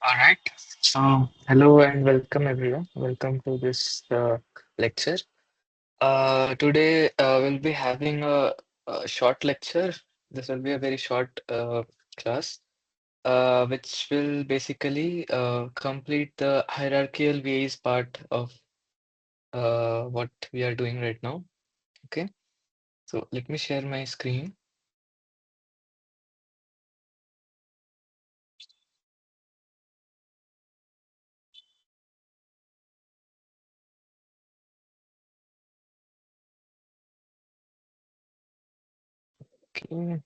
All right. So, hello and welcome everyone. Welcome to this lecture. Today we'll be having a short lecture. This will be a very short class, which will basically complete the hierarchical VAEs part of what we are doing right now. Okay. So let me share my screen. Okay.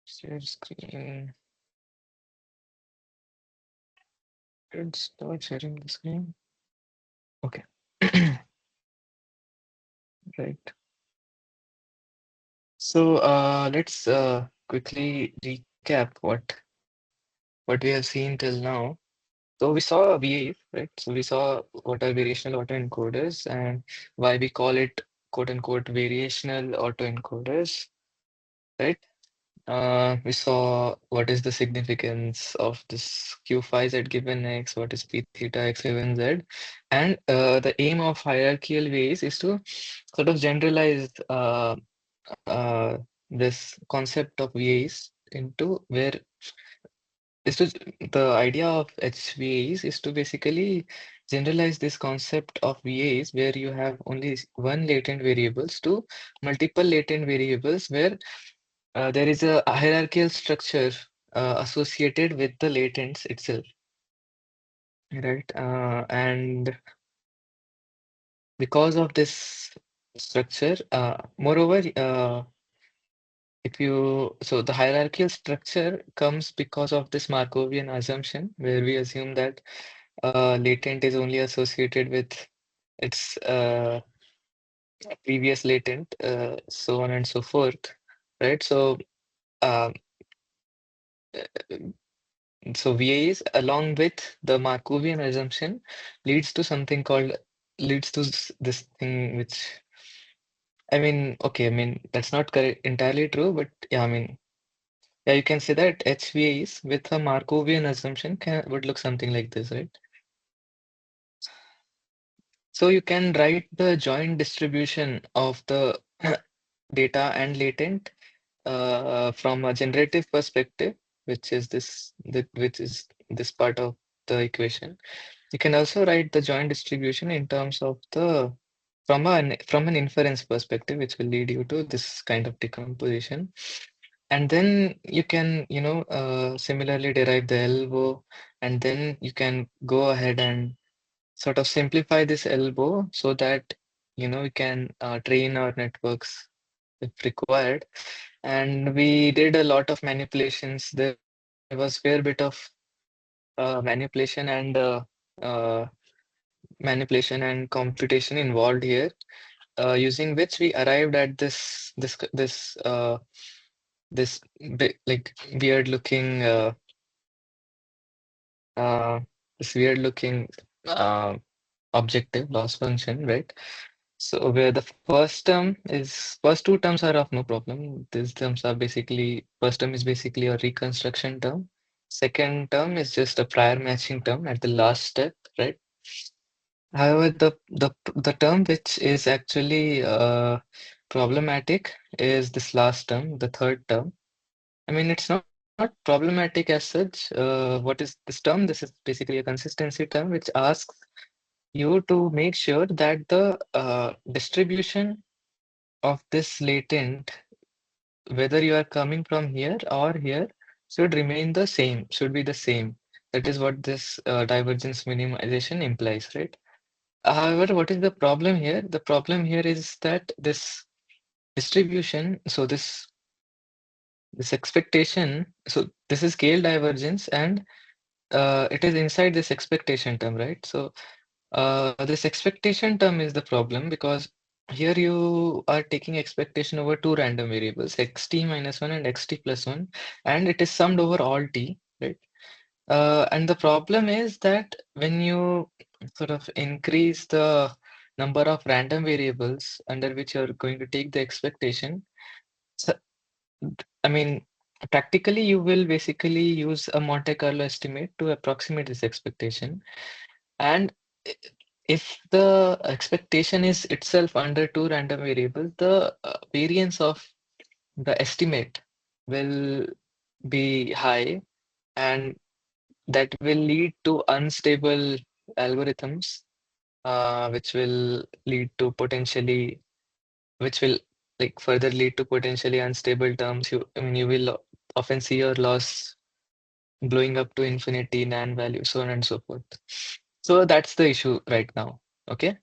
Share screen. Did start sharing the screen. Okay. Right. So let's quickly recap what we have seen till now. So we saw VAs, right? So we saw what are variational autoencoders and why we call it quote unquote variational autoencoders, right? We saw what is the significance of this Q phi z given x, what is P theta x given z, and the aim of hierarchical VAs is to sort of generalize uh, this concept of VAs into where is to the idea of HVAs is to basically generalize this concept of VAs where you have only one latent variables to multiple latent variables where there is a hierarchical structure associated with the latents itself, right? And because of this structure, moreover, if you so the hierarchical structure comes because of this Markovian assumption where we assume that latent is only associated with its previous latent, so on and so forth, right? Uh, so VAs along with the Markovian assumption leads to something called leads to this thing which I mean that's not correct entirely true, but yeah, I mean yeah, you can say that HVAs with a Markovian assumption would look something like this, right? So you can write the joint distribution of the data and latent from a generative perspective, which is this part of the equation. You can also write the joint distribution in terms of the from an inference perspective, which will lead you to this kind of decomposition. And then you can, similarly derive the elbow, and then you can go ahead and sort of simplify this elbow so that we can train our networks if required. And we did a lot of manipulations. There was fair bit of manipulation and computation involved here, using which we arrived at this like weird looking uh, this weird looking uh, objective loss function, right? So where the first two terms are of no problem. These terms are basically first term is basically a reconstruction term. Second term is just a prior matching term at the last step, right? However, the term which is actually problematic is this last term, the third term. I mean, it's not problematic as such. What is this term? This is basically a consistency term which asks you to make sure that the distribution of this latent, whether you are coming from here or here, should remain the same, should be the same. That is what this divergence minimization implies, right? However, what is the problem here? The problem here is that this distribution, so this expectation, so this is scale divergence, and it is inside this expectation term, right? So this expectation term is the problem because here you are taking expectation over two random variables, xt minus 1 and xt plus 1, and it is summed over all t, right? And the problem is that when you sort of increase the number of random variables under which you're going to take the expectation, so, I mean, practically you will basically use a Monte Carlo estimate to approximate this expectation. And i- if the expectation is itself under two random variables, the variance of the estimate will be high, and that will lead to unstable algorithms, which will lead to potentially, which will like further lead to potentially unstable terms. I mean, you will often see your loss blowing up to infinity, NaN value, so on and so forth. So that's the issue right now. Okay.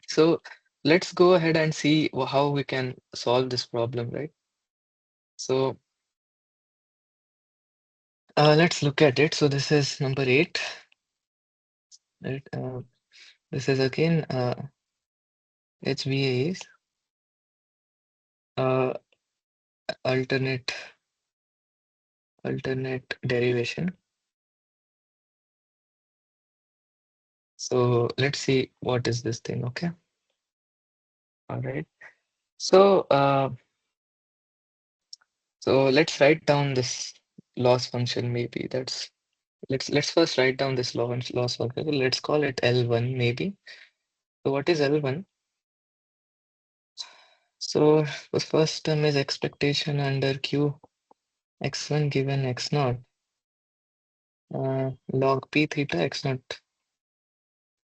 So let's go ahead and see how we can solve this problem, right? So let's look at it. So this is number 8, right? This is again HVAs, uh, alternate derivation. So let's see what is this thing, okay? All right. So so let's write down this loss function maybe. Let's first write down this loss function. Let's call it L1 maybe. So what is L1? So the first term is expectation under Q x1 given x naught log p theta x naught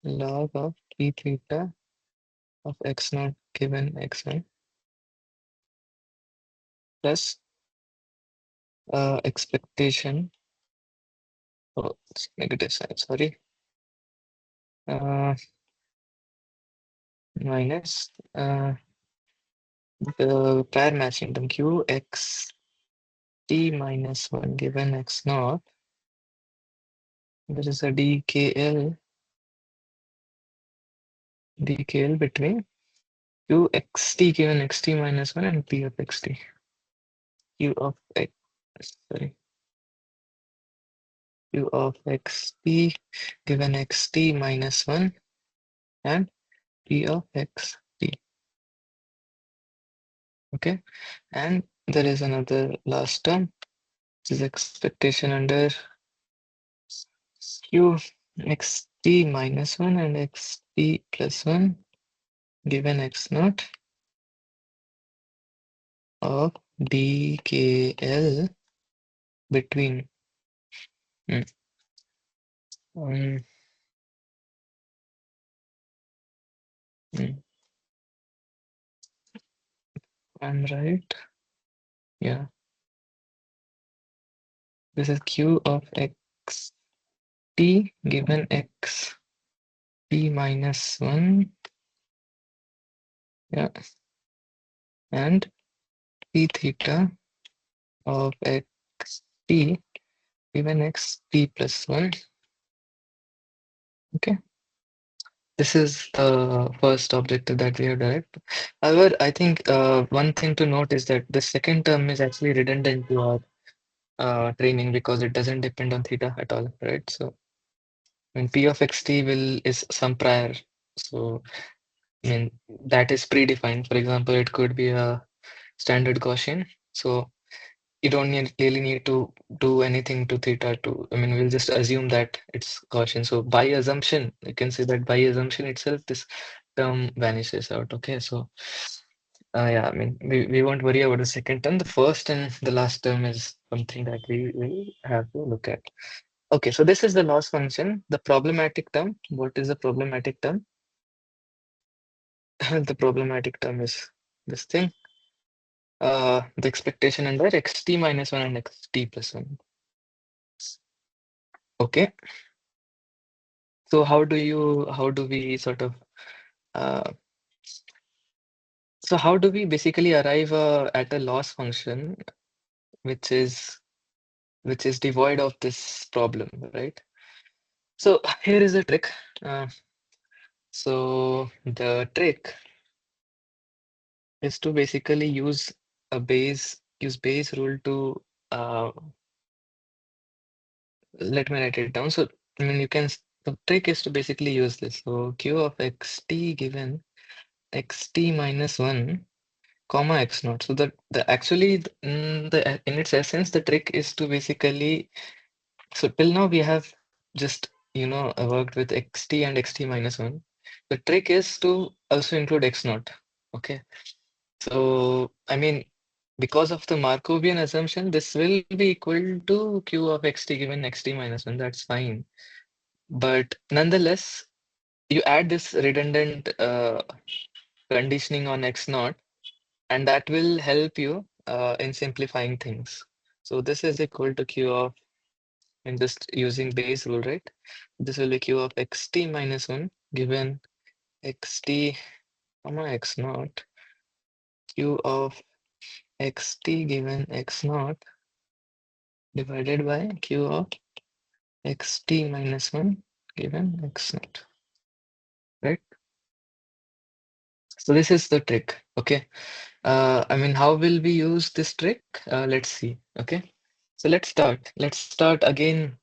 log of p theta of x naught given x1 plus expectation, oh it's negative sign, sorry, uh, minus the pair matching term Q x t minus 1 given x naught. There is a DKL between Q xt given xt minus 1 and P of xt. Q of x, sorry, Q of xt given xt minus 1 and P of xt. Okay, and there is another last term, which is expectation under Q xt minus 1 and xt plus 1 given x naught of DKL between mm, um, mm, I'm right. Yeah, this is Q of x t given x t minus 1. Yeah, and p theta of x t given x t plus 1. Okay, this is the first objective that we have derived. However, I think one thing to note is that the second term is actually redundant to our training because it doesn't depend on theta at all, right? So when p of xt will is some prior, so I mean that is predefined. For example, it could be a standard Gaussian, so you don't really need to do anything to theta to, I mean, we'll just assume that it's Gaussian. So by assumption, you can say that by assumption itself, this term vanishes out. Okay, so yeah, I mean, we won't worry about the second term. The first and the last term is something that we will have to look at. Okay, so this is the loss function. The problematic term. What is the problematic term? The problematic term is this thing. The expectation under xt minus 1 and xt plus 1. Okay. So how do we sort of uh, So how do we basically arrive at a loss function which is devoid of this problem, right? So here is a trick. Uh, so the trick is to basically use Bayes rule to let me write it down. So I mean the trick is to basically use this. So q of xt given xt minus 1 comma x naught. So the actually in its essence the trick is to basically, so till now we have just worked with xt and xt minus 1. The trick is to also include x naught. Okay. So I mean because of the Markovian assumption, this will be equal to q of xt given xt minus 1. That's fine. But nonetheless, you add this redundant conditioning on x naught, and that will help you in simplifying things. So this is equal to q of, and just using Bayes rule, right? This will be q of xt minus 1 given xt comma x naught, q of xt given x naught divided by q of xt minus 1 given x naught, right? So this is the trick, okay? I mean, how will we use this trick? Let's see, okay? So let's start. Let's start again.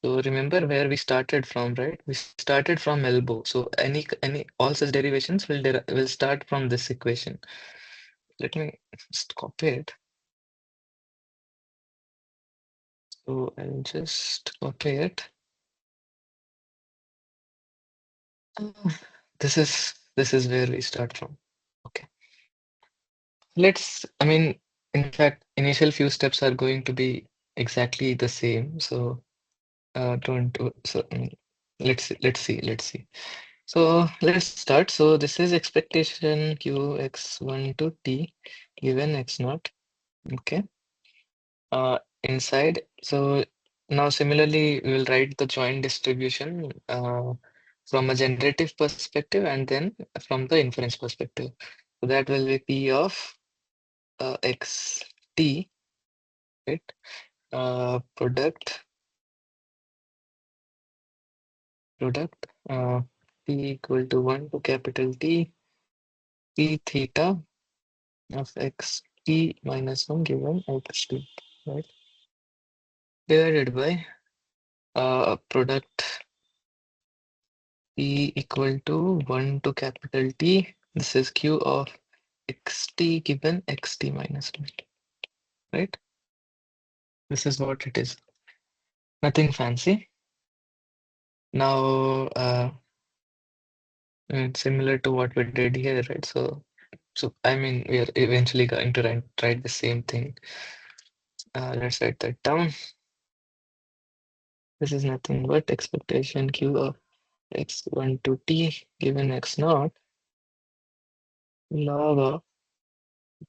So remember where we started from, right? We started from elbow. So any all such derivations will start from this equation. Let me just copy it. So I'll just copy it. Uh, this is where we start from. Okay. I mean, in fact, initial few steps are going to be exactly the same. So don't so let's see. So let's start. So this is expectation qx1 to t given x naught. Okay. Inside. So now similarly we will write the joint distribution from a generative perspective and then from the inference perspective. So that will be p of xt, right? Product p equal to 1 to capital T p theta of x t minus 1 given x t, right? Divided by product p equal to 1 to capital T. This is q of xt given xt minus 1, right? This is what it is. Nothing fancy. Now, similar to what we did here, right? So I mean, we are eventually going to write the same thing. Let's write that down. This is nothing but expectation q of x1 to t given x naught log of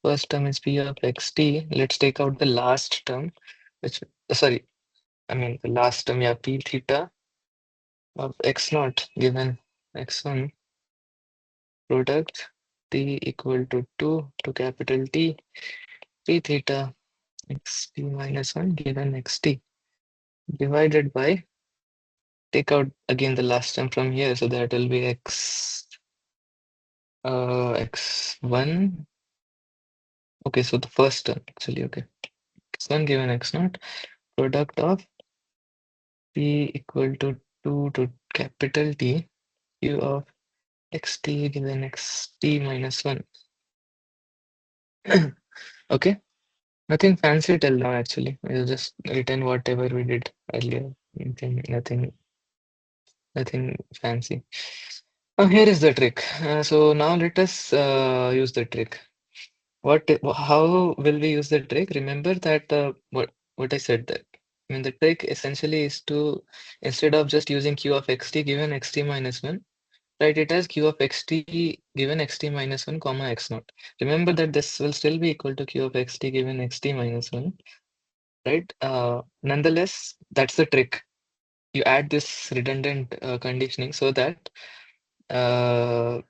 first term is p of xt. Let's take out the last term, which sorry, I mean the last term, yeah, p theta of x naught given x1 product t equal to 2 to capital T p theta xt minus 1 given xt divided by, take out again the last term from here, so that will be x1. Okay, so the first term actually, okay, x1 given x naught product of p equal to 2 to capital T q of xt given xt minus 1. Okay, nothing fancy till now actually. We'll just written whatever we did earlier. Nothing fancy. Here is the trick. So now let us use the trick. How will we use the trick? Remember that what I said, that I mean the trick essentially is to, instead of just using q of xt given xt minus 1, write it as q of xt given xt minus 1 comma x naught. Remember that this will still be equal to q of xt given xt minus 1, right? Nonetheless, that's the trick. You add this redundant conditioning so that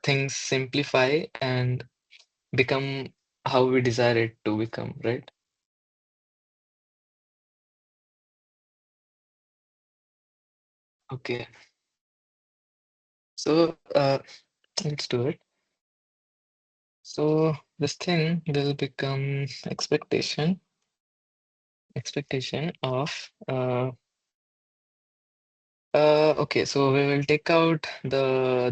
things simplify, and become how we desire it to become, right? Okay. So let's do it. So this thing will become expectation of okay, so we will take out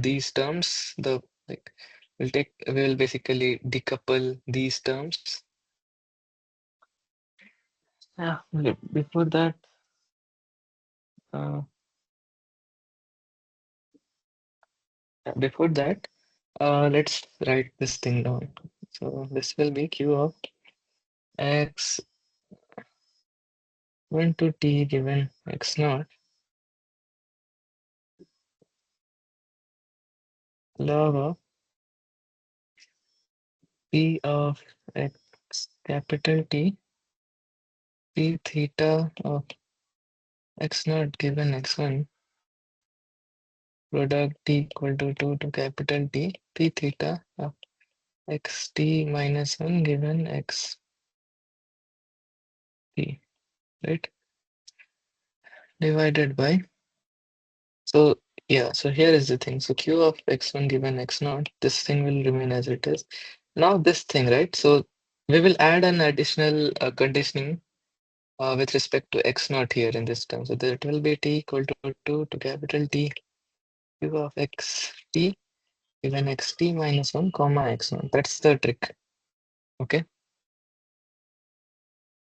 these terms, like we will basically decouple these terms. Yeah, before that, uh, before that, let's write this thing down. So this will be q of x 1 to t given x naught log of p of x capital T p theta of x naught given x1 product t equal to 2 to capital T p theta of xt minus 1 given x t, right? Divided by, so yeah, so here is the thing. So q of x1 given x naught, this thing will remain as it is. Now this thing, right? So we will add an additional conditioning with respect to x naught here in this term. So that will be t equal to 2 to capital T q of x t given x t minus 1 comma x naught. That's the trick. Okay.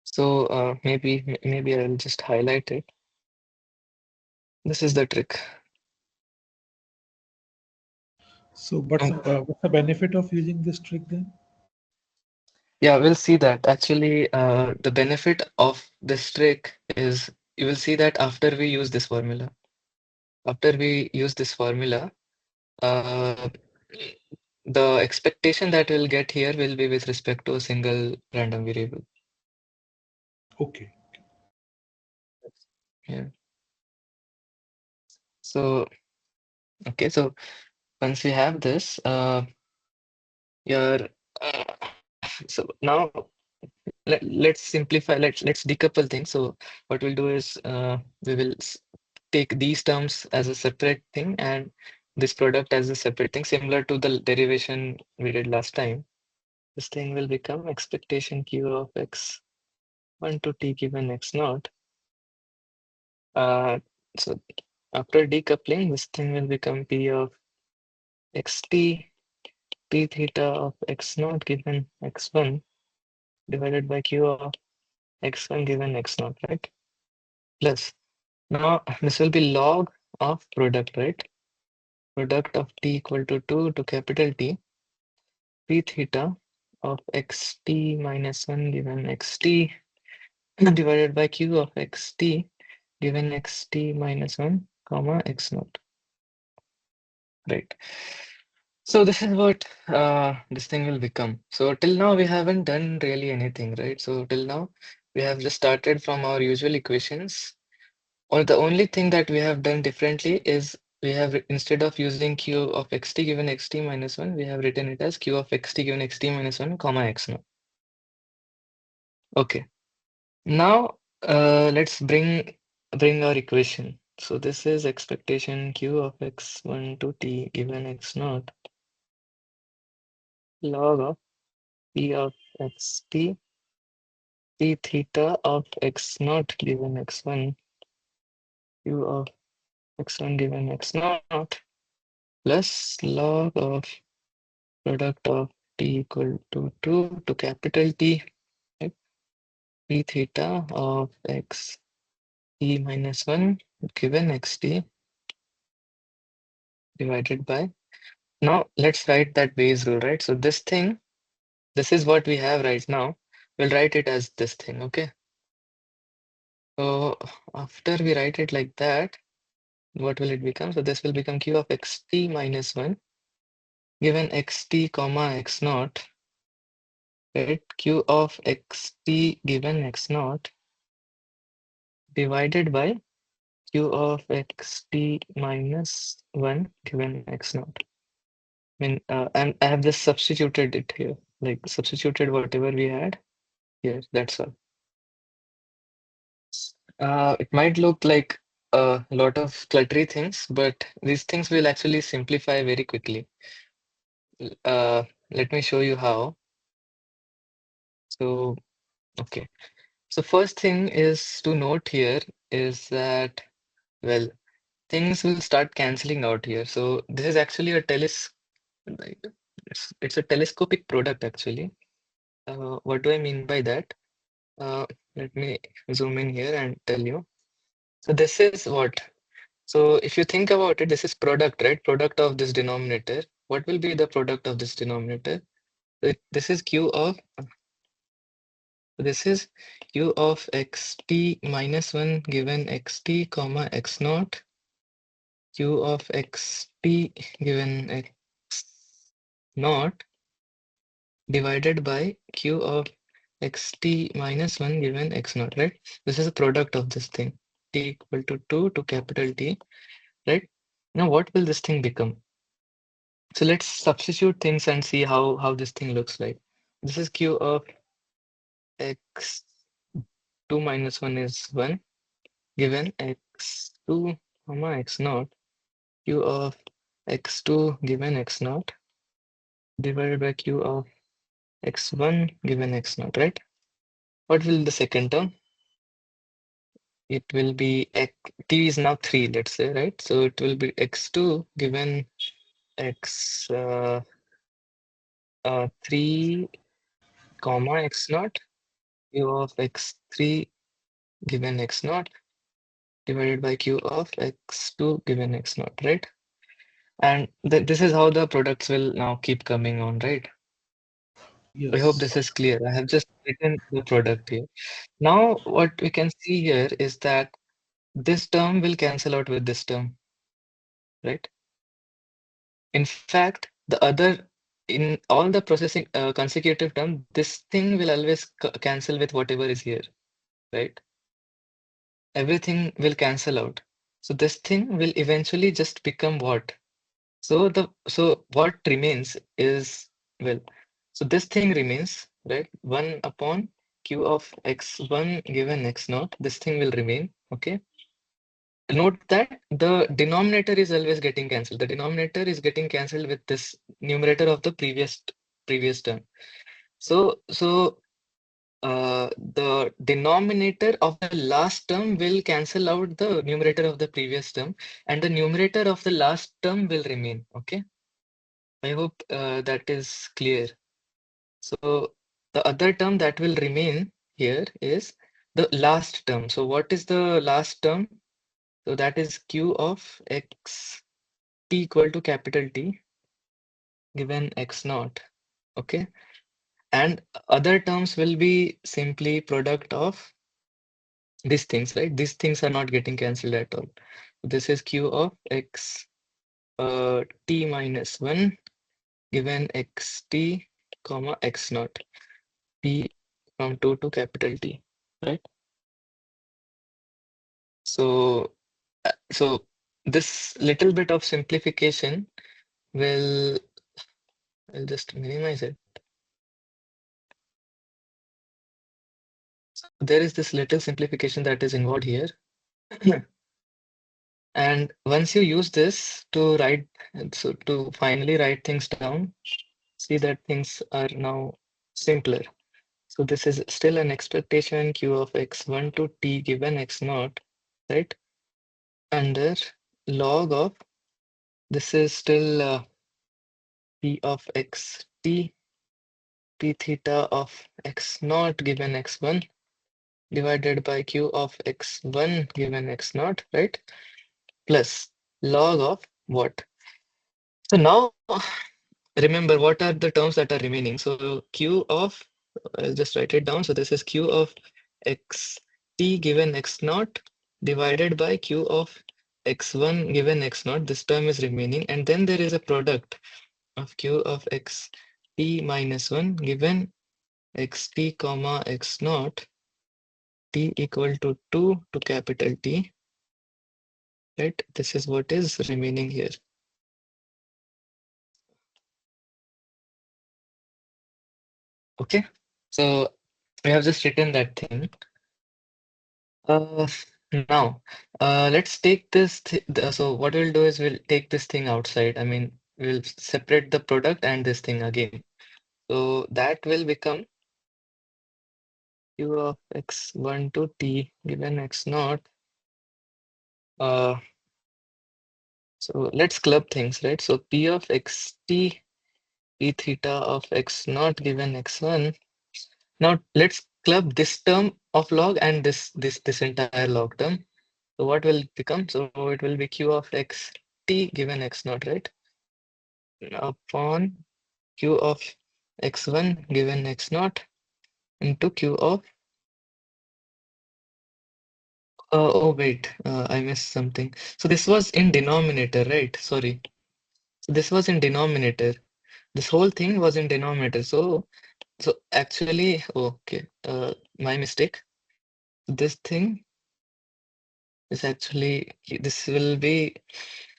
So maybe I'll just highlight it. This is the trick. So, but Um, what's the benefit of using this trick then? yeah, we'll see that. Actually, the benefit of this trick is you will see that after we use this formula. After we use this formula, uh, the expectation that we'll get here will be with respect to a single random variable. Okay. Yeah. So, okay, so once we have this, your so now let's simplify. Let's decouple things. So what we'll do is we will take these terms as a separate thing and this product as a separate thing, similar to the derivation we did last time. This thing will become expectation q of x 1 to t given x naught. Uh, so after decoupling, this thing will become p of xt p theta of x naught given x1 divided by q of x1 given x naught, right? Plus, now this will be log of product, right? Product of t equal to 2 to capital T p theta of xt minus 1 given xt divided by q of xt given xt minus 1 comma x naught, right? So this is what this thing will become. So till now we haven't done really anything, right? So till now we have just started from our usual equations. Or the only thing that we have done differently is we have instead of using q of xt given xt minus 1, we have written it as q of xt given xt minus 1 comma x naught. Okay. Now let's bring our equation. So this is expectation q of x1 to t given x naught log of p of xt p theta of x naught given x1 q of x1 given x naught plus log of product of t equal to 2 to capital T, right? P theta of x t minus 1 given xt divided by. Now let's write that Bayes rule, right? So this thing, this is what we have right now. We'll write it as this thing, okay? So after we write it like that, what will it become? So this will become q of xt minus 1 given xt comma x naught, right? Q of xt given x naught divided by q of xt minus 1 given x naught. I mean, and I have just substituted it here. like substituted whatever we had here. That's all. It might look like a lot of cluttery things, but these things will actually simplify very quickly. Let me show you how. So, okay. So first thing is to note here is that, well, things will start canceling out here. So this is actually a like, it's a telescopic product actually. What do I mean by that? Uh, Let me zoom in here and tell you. So this is what? So if you think about it, this is product, right? Product of this denominator. What will be the product of this denominator? This is this is q of xt minus 1 given xt comma x naught q of xt given x naught divided by q of xt minus 1 given x naught, right? This is a product of this thing. T equal to 2 to capital T, right? Now what will this thing become? So let's substitute things and see how this thing looks like. This is q of x2 minus 1 is 1 given x2 comma x naught q of x2 given x naught divided by q of x1 given x naught, right? What will the second term? It will be t is now 3, let's say, right? So it will be x2 given x 3 comma x naught q of x3 given x naught divided by q of x2 given x naught, right? And this is how the products will now keep coming on, right? I hope Yes. this is clear. I have just written the product here. Now, what we can see here is that this term will cancel out with this term, right? In fact, the other in all the processing consecutive term, this thing will always cancel with whatever is here, right? Everything will cancel out. So this thing will eventually just become what? So what remains is, well, so this thing remains, right? 1 upon q of x1 given x naught. This thing will remain, okay? Note that the denominator is always getting cancelled. The denominator is getting cancelled with this numerator of the previous term. So the denominator of the last term will cancel out the numerator of the previous term, and the numerator of the last term will remain. Okay, I hope that is clear. So the other term that will remain here is the last term. So what is the last term? So that is q of x t equal to capital T given x naught. Okay, and other terms will be simply product of these things, right? These things are not getting cancelled at all. This is q of x t minus 1 given xt comma x naught t from 2 to capital T, right? So, so this little bit of simplification will, I'll just minimize it. So there is this little simplification that is involved here. And once you use this to write, so to finally write things down, see that things are now simpler. So this is still an expectation q of x1 to t given x naught, right? Under log of, this is still p of x t p theta of x naught given x1 divided by q of x1 given x naught, right? Plus log of what? So now remember what are the terms that are remaining. So q of, I'll just write it down. So this is q of x t given x naught divided by q of x1 given x naught. This term is remaining. And then there is a product of q of x t minus 1 given x t comma x naught t equal to 2 to capital T, right? This is what is remaining here. Okay, so we have just written that thing. Uh, Now, let's take this. So what we'll do is we'll take this thing outside. I mean, we'll separate the product and this thing again. So that will become q of x1 to t given x naught. Uh, so let's club things, right? So p of xt, p theta of x naught given x1. Now let's club this term of log and this entire log term. So what will it become? So it will be q of x t given x naught, right? Upon q of x1 given x naught into q of oh wait, I missed something. So this was in denominator, right? Sorry. So this was in denominator. This whole thing was in denominator. So actually, okay, my mistake. This thing is actually this will be.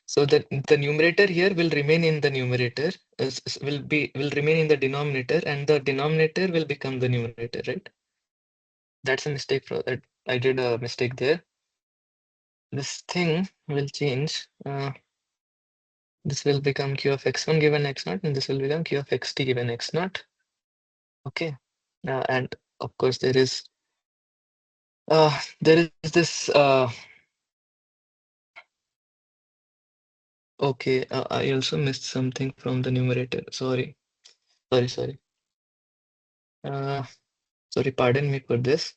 So the numerator here will remain in the numerator, will remain in the denominator, and the denominator will become the numerator, right? That's a mistake for that. I did a mistake there. This thing will change. This will become q of x1 given x naught, and this will become q of xt given x naught. Okay. And of course there is this okay. I also missed something from the numerator. Sorry. Uh, Sorry. Pardon me for this.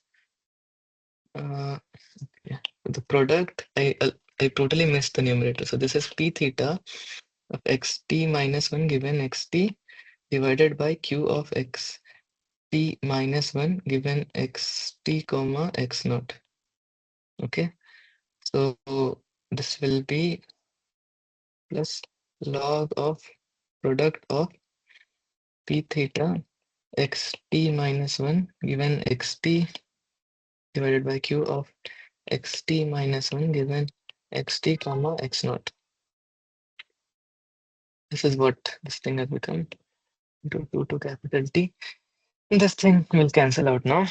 Uh, yeah. The product I totally missed the numerator. So this is p theta of xt minus 1 given xt divided by q of xt minus 1 given xt comma x naught. Okay, so this will be plus log of product of p theta xt minus 1 given xt divided by q of xt minus 1 given xt comma x naught. This is what this thing has become into 2 to capital T. This thing will cancel out now,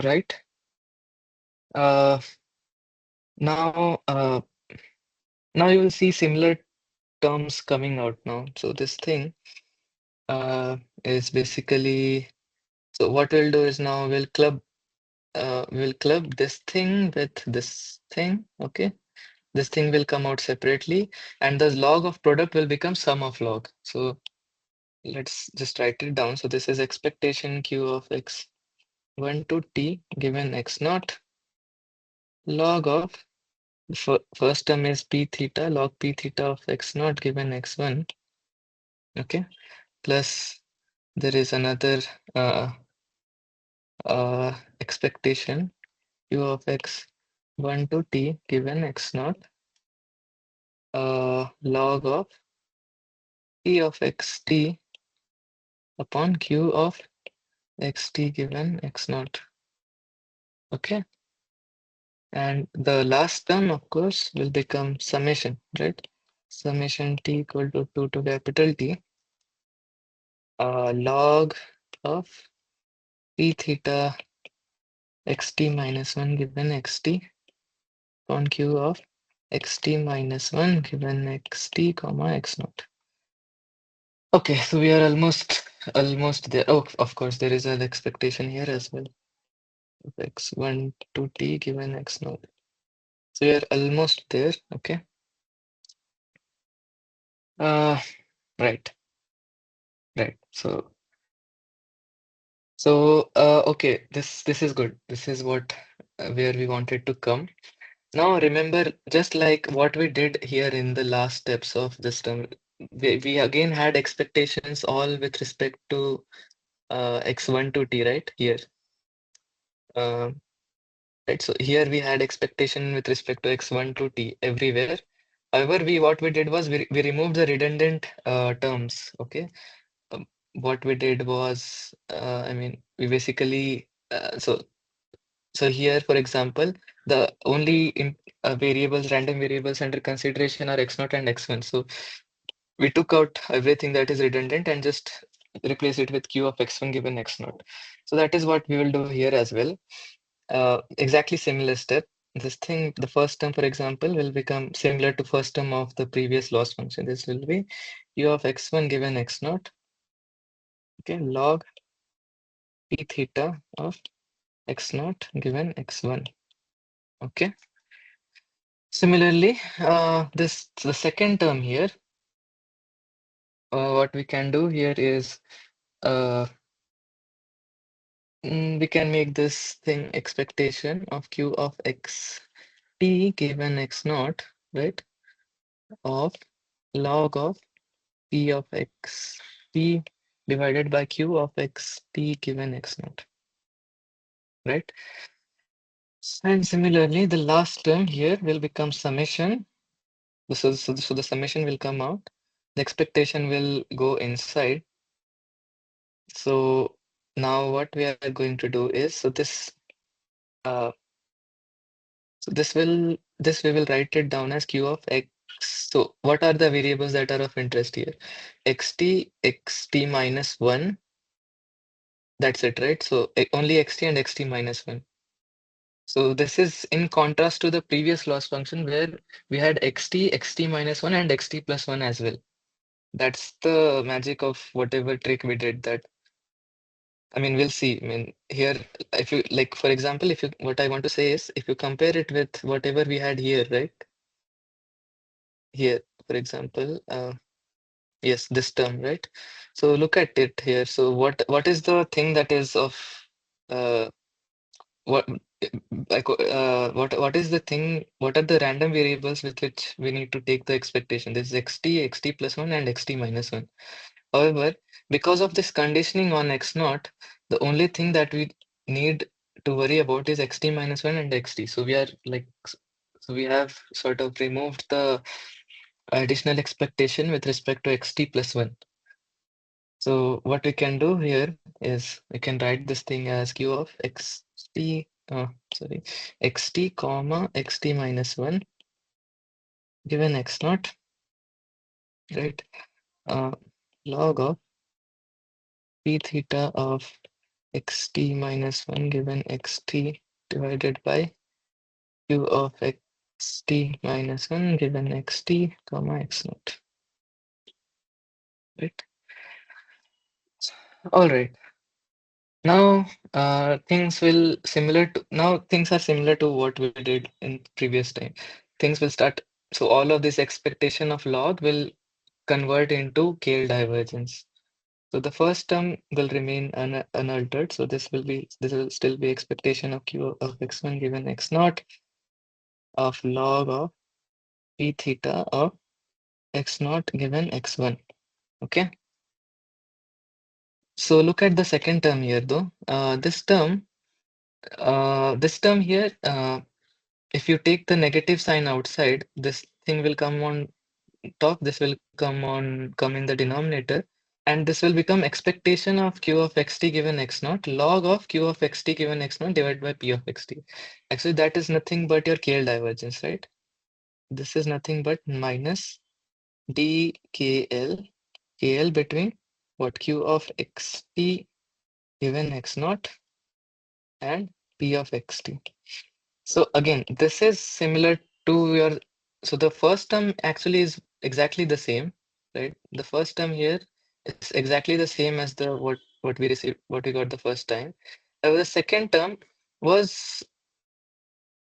right? Uh, now, now you will see similar terms coming out now. So this thing uh, is basically, so what we'll do is now we'll club this thing with this thing. Okay, this thing will come out separately, and the log of product will become sum of log. So let's just write it down. So this is expectation q of x1 to t given x naught log of first term is p theta log p theta of x naught given x1. Okay, plus there is another uh, expectation q of x1 to t given x naught log of p of xt upon q of xt given x naught. Okay, and the last term of course will become summation, right? Summation t equal to 2 to capital T log of p theta xt minus 1 given xt on q of xt minus 1 given xt comma x naught. Okay, so we are almost there. Oh, of course, there is an expectation here as well of x1 to t given x naught. So we are almost there. Okay. Uh, right, right. So okay, this is good. This is what where we wanted to come. Now remember, just like what we did here in the last steps of this term, we again had expectations all with respect to x1 to t, right? Here. Um, right, so here we had expectation with respect to x1 to t everywhere. However, what we did was we removed the redundant terms. Okay, what we did was I mean we basically so here, for example, the only variables, random variables under consideration are x0 and x1. So we took out everything that is redundant and just replace it with q of x1 given x naught. So that is what we will do here as well. Exactly similar step. This thing, the first term, for example, will become similar to first term of the previous loss function. This will be q of x1 given x naught, okay, log p theta of x naught given x1. Okay. Similarly, this the second term here. What we can do here is uh, we can make this thing expectation of q of x t given x naught, right? Of log of p of x t divided by q of x t given x naught, right? And similarly, the last term here will become summation. So the summation will come out. The expectation will go inside. So now what we are going to do is, uh, this we will write it down as q of x. So what are the variables that are of interest here? Xt minus 1. That's it, right? So only xt and xt minus 1. So this is in contrast to the previous loss function where we had xt minus 1 and xt plus 1 as well. That's the magic of whatever trick we did that. I mean, we'll see. I mean, here, if you like, for example, if you, what I want to say is, if you compare it with whatever we had here, right? Here, for example, yes, this term, right? So look at it here. So what is the thing that is of uh what what is the thing? What are the random variables with which we need to take the expectation? This is xt plus 1 and xt minus 1. However, because of this conditioning on x naught, the only thing that we need to worry about is xt minus 1 and xt. So we are like, so we have sort of removed the additional expectation with respect to xt plus 1. So what we can do here is we can write this thing as q of xt, sorry, xt comma xt minus 1 given x naught, right? Uh, log of p theta of xt minus 1 given xt divided by q of xt minus 1 given xt comma x naught, right? All right. Now things are similar to what we did in previous time. Things will start. So all of this expectation of log will convert into KL divergence. So the first term will remain unaltered. So this will still be expectation of q of x1 given x naught of log of p theta of x naught given x1. Okay. So look at the second term here though. This term here, if you take the negative sign outside, this thing will come on top, this will come in the denominator, and this will become expectation of q of xt given x naught log of q of xt given x naught divided by p of xt. Actually, that is nothing but your KL divergence, right? This is nothing but minus dkl KL between what q of xt given x naught and p of xt. So again, this is similar to your, so the first term actually is exactly the same, right? The first term here is exactly the same as the what we received, what we got the first time. The second term was,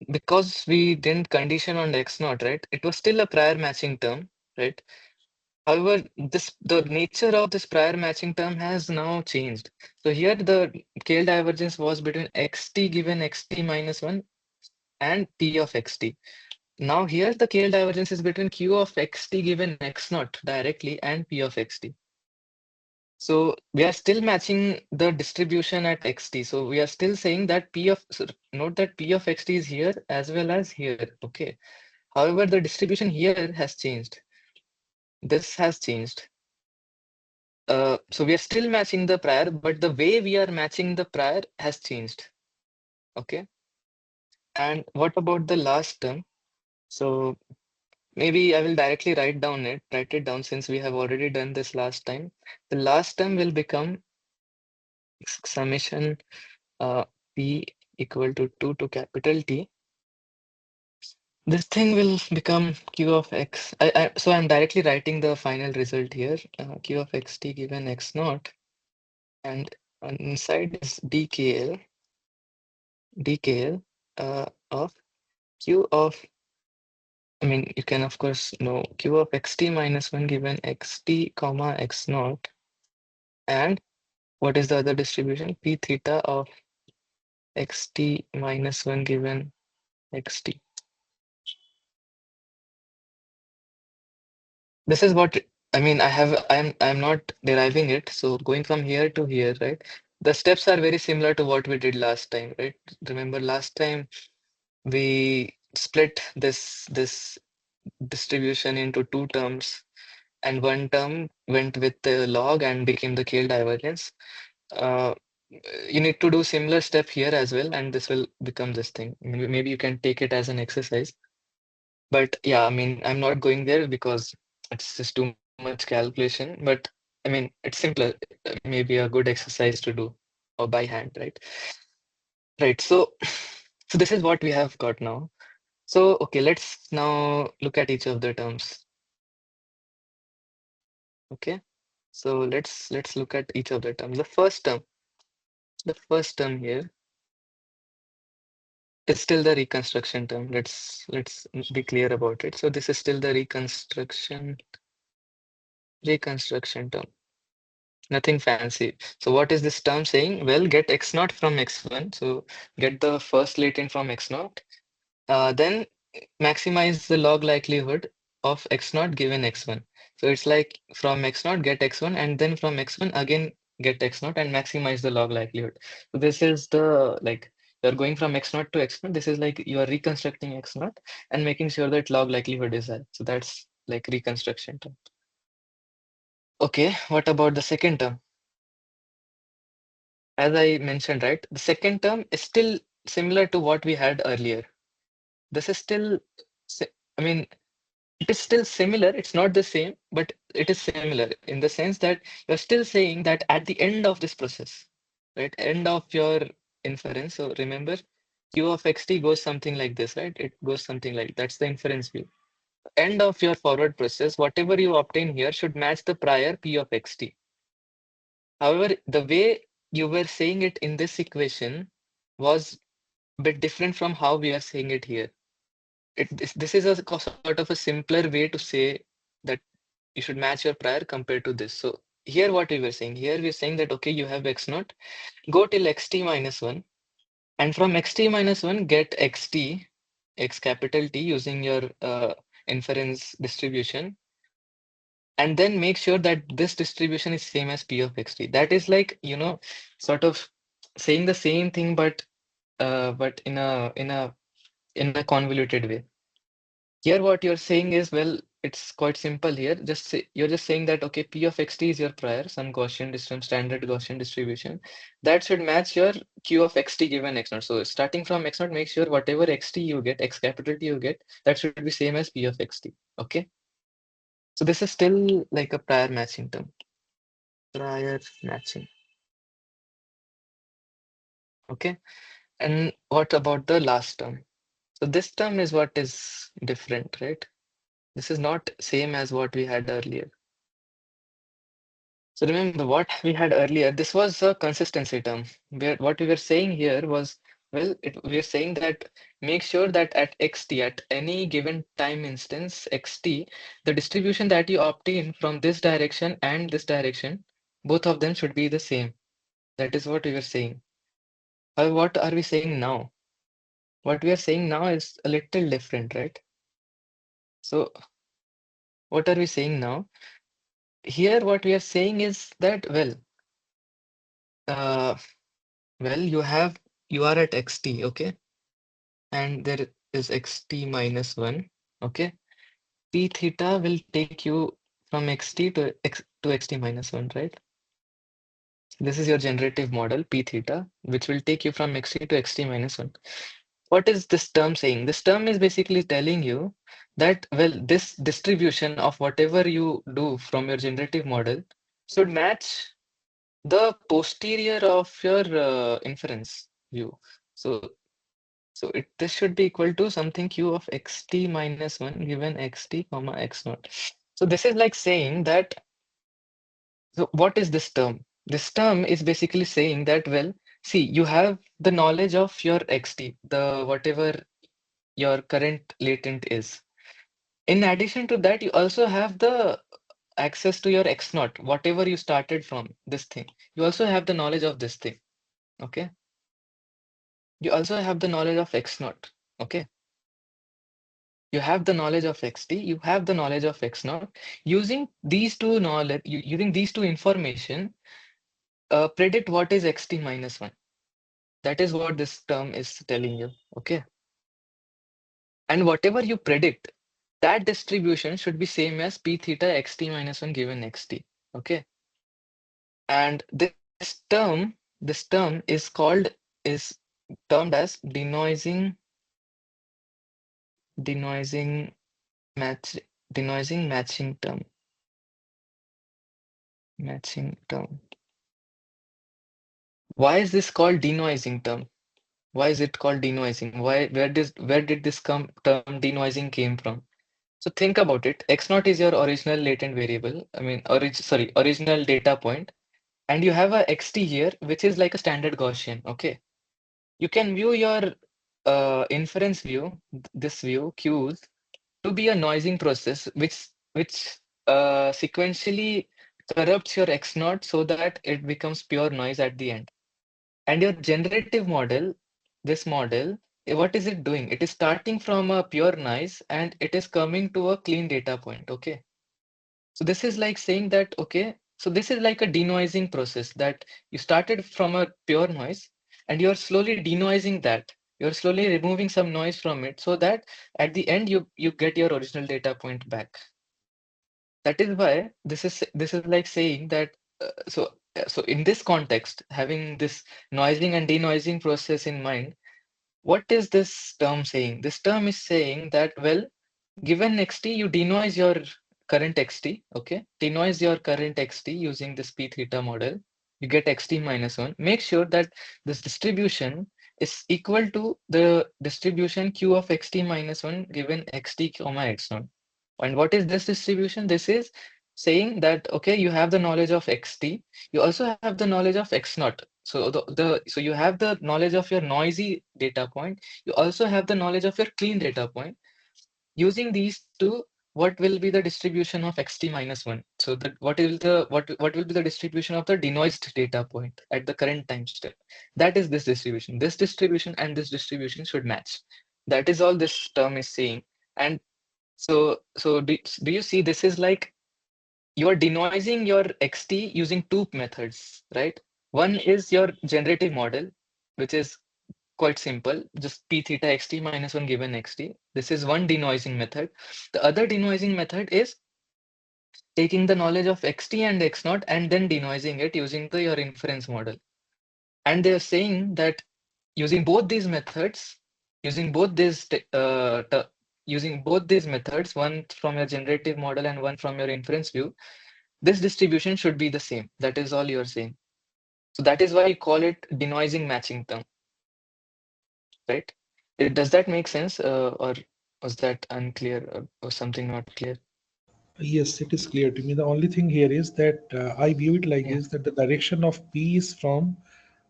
because we didn't condition on x naught, right? It was still a prior matching term, right? However, the nature of this prior matching term has now changed. So here the KL divergence was between xt given xt minus 1 and p of xt. Now here the KL divergence is between q of xt given x naught directly and p of xt. So we are still matching the distribution at xt. So we are still saying that note that p of xt is here as well as here. Okay. However, the distribution here has changed. This has changed. So we are still matching the prior, but the way we are matching the prior has changed. Okay. And what about the last term? So maybe I will directly write it down since we have already done this last time. The last term will become summation uh, p equal to 2 to capital T. This thing will become q of x. So I'm directly writing the final result here. Q of xt given x naught, and inside is dkl of q of, I mean, you can of course know q of xt minus 1 given xt comma x naught, and what is the other distribution? P theta of xt minus 1 given xt. This is what, I mean, I'm not deriving it. So going from here to here, right? The steps are very similar to what we did last time, right? Remember last time we split this distribution into two terms, and one term went with the log and became the KL divergence. Uh, you need to do similar step here as well, and this will become this thing. Maybe you can take it as an exercise. But yeah, I mean, I'm not going there because it's just too much calculation. But I mean, it's simpler, maybe a good exercise to do or by hand, right? Right. So, so this is what we have got now. So, okay, let's now look at each of the terms. Okay. So let's look at each of the terms. The first term here is still the reconstruction term. Let's be clear about it. So this is still the reconstruction term. Nothing fancy. So what is this term saying? Well, get x naught from x1. So get the first latent from x naught. Then maximize the log likelihood of x naught given x1. So it's like from x naught get x1, and then from x1 again get x naught and maximize the log likelihood. So this is the, like, you're going from x naught to x naught. This is like you are reconstructing x naught and making sure that log likelihood is high. So that's like reconstruction term. Okay, what about the second term? As I mentioned, right, the second term is still similar to what we had earlier. This is still, I mean, it is still similar. It's not the same, but it is similar in the sense that you're still saying that at the end of this process, right, end of your inference. So remember, q of xt goes something like this, right? It goes something like, that's the inference view. End of your forward process, whatever you obtain here should match the prior p of xt. However, the way you were saying it in this equation was a bit different from how we are saying it here. This is a sort of a simpler way to say that you should match your prior compared to this. So here what we were saying, here we're saying that, okay, you have x naught, go till xt minus 1, and from xt minus 1 get xt, x capital T, using your inference distribution, and then make sure that this distribution is same as p of xt. That is like, sort of saying the same thing, but in a convoluted way. Here, what you're saying is, well, it's quite simple here. You're just saying that, okay, p of xt is your prior, some Gaussian distribution, standard Gaussian distribution. That should match your q of xt given x naught. So starting from x naught, make sure whatever xt you get, x capital T you get, that should be same as p of xt. Okay. So this is still like a prior matching term. Prior matching. Okay. And what about the last term? So this term is what is different, right? This is not same as what we had earlier. So remember what we had earlier, this was a consistency term. What we were saying here was, well, we are saying that make sure that at xt, at any given time instance xt, the distribution that you obtain from this direction and this direction, both of them should be the same. That is what we were saying. What are we saying now? What we are saying now is a little different, right? So what are we saying now? Here, what we are saying is that, uh, you are at xt, okay? And there is xt minus 1, okay? P theta will take you from xt to xt minus 1, right? This is your generative model, P theta, which will take you from xt to xt minus 1. What is this term saying? This term is basically telling you that, well, this distribution of whatever you do from your generative model should match the posterior of your inference view. So, this should be equal to something q of xt minus 1 given xt comma x naught. So this is like saying that, so what is this term? This term is basically saying that, well, see, you have the knowledge of your xt, the whatever your current latent is. In addition to that, you also have the access to your x naught, whatever you started from this thing. You also have the knowledge of this thing. Okay. You also have the knowledge of x naught. Okay. You have the knowledge of xt, you have the knowledge of x naught. Using these two knowledge, using these two information, predict what is xt minus 1. That is what this term is telling you. Okay. And whatever you predict, that distribution should be same as p theta xt minus 1 given xt. Okay. And this term is termed as denoising match denoising matching term. Why is this called denoising term? Why is it called denoising? Where did this term denoising came from? So think about it. X naught is your original latent variable. I mean, original data point, and you have a xt here, which is like a standard Gaussian. Okay, you can view your inference view, this view Qs, to be a noising process, which sequentially corrupts your x naught so that it becomes pure noise at the end. And your generative model, this model, what is it doing? It is starting from a pure noise and it is coming to a clean data point. Okay. So this is like saying that, okay, so this is like a denoising process, that you started from a pure noise and you're slowly denoising that. You're slowly removing some noise from it so that at the end you get your original data point back. That is why this is like saying that, so in this context, having this noising and denoising process in mind, what is this term saying? This term is saying that, well, given xt, you denoise your current xt, okay? Denoise your current xt using this p theta model. You get xt minus 1. Make sure that this distribution is equal to the distribution q of xt minus 1 given xt comma x naught. And what is this distribution? This is saying that, okay, you have the knowledge of xt, you also have the knowledge of x naught. So so you have the knowledge of your noisy data point. You also have the knowledge of your clean data point. Using these two, what will be the distribution of xt minus 1? So that what will be the distribution of the denoised data point at the current time step? That is this distribution. This distribution and this distribution should match. That is all this term is saying. And do you see, this is like you are denoising your xt using two methods, right? One is your generative model, which is quite simple, just p theta xt minus 1 given xt. This is one denoising method. The other denoising method is taking the knowledge of xt and x naught and then denoising it using your inference model. And they're saying that using both these methods, using both these using both these methods, one from your generative model and one from your inference view, this distribution should be the same. That is all you're saying. So that is why you call it denoising matching term, right? Does that make sense, or was that unclear, or something not clear? Yes, it is clear to me. The only thing here is that I view it like Yeah. this, that the direction of P is from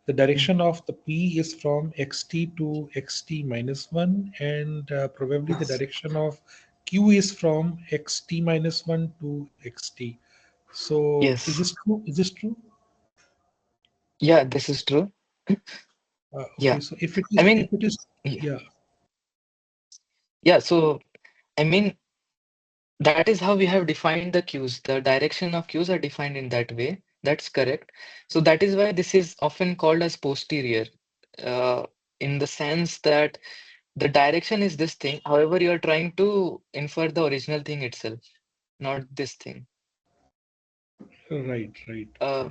the Mm. direction of the P is from xt to xt minus 1, and probably the Yes. direction of Q is from xt minus 1 to xt. So is Yes. this true? Is this true? Yeah, this is true. Okay, Yeah. so I mean, if it is, yeah. yeah, Yeah. So, I mean, that is how we have defined the cues. The direction of cues are defined in that way. That's correct. So that is why this is often called as posterior, uh, in the sense that the direction is this thing. However, you are trying to infer the original thing itself, not this thing. Right, right. Uh,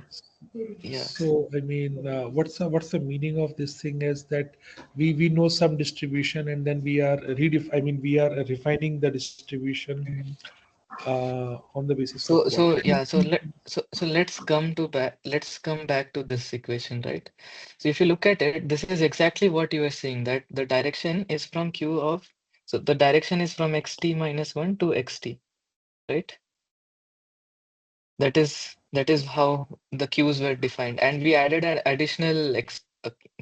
yeah. So, I mean, what's the meaning of this thing is that we know some distribution, and then we are we are refining the distribution Mhm. on the basis of So what? yeah, so let's come back to this equation, right? So if you look at it, this is exactly what you are saying, that the direction is from q of, so the direction is from xt minus 1 to xt, right? That is how the queues were defined, and we added an additional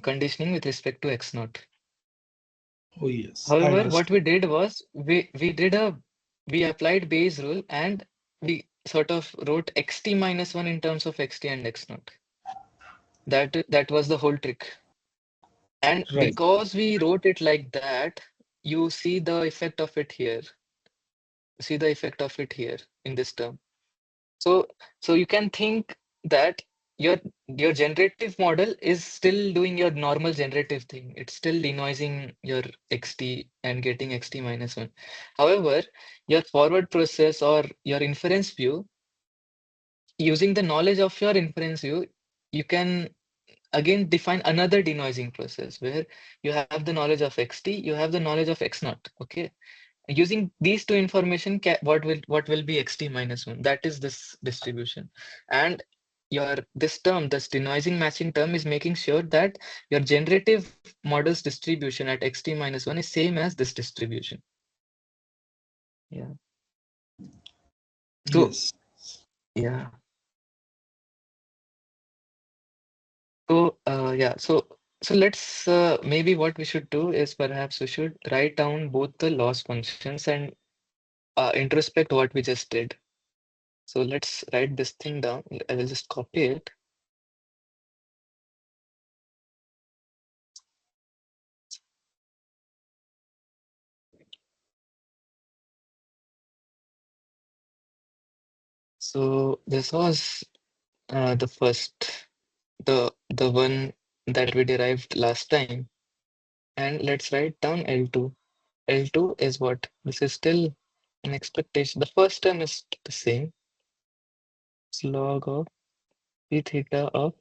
conditioning with respect to x naught. Oh yes, I However, what we understand. did was we applied Bayes rule, and we sort of wrote xt minus 1 in terms of xt and x naught. That was the whole trick. And Right. because we wrote it like that, you see the effect of it here. See the effect of it here in this term. So so you can think that your your generative model is still doing your normal generative thing. It's still denoising your xt and getting xt minus 1. However, your forward process or your inference view, using the knowledge of your inference view, you can again define another denoising process where you have the knowledge of xt, you have the knowledge of x naught. Okay, using these two information, what will be xt minus 1? That is this distribution. And your this term, this denoising matching term, is making sure that your generative model's distribution at xt minus 1 is same as this distribution. Yeah. So Yes. yeah. So let's maybe what we should do is perhaps we should write down both the loss functions and introspect what we just did. So let's write this thing down. I will just copy it. So this was the first, the one that we derived last time. And let's write down L2. L2 is what? This is still an expectation. The first term is the same. It's log of p theta of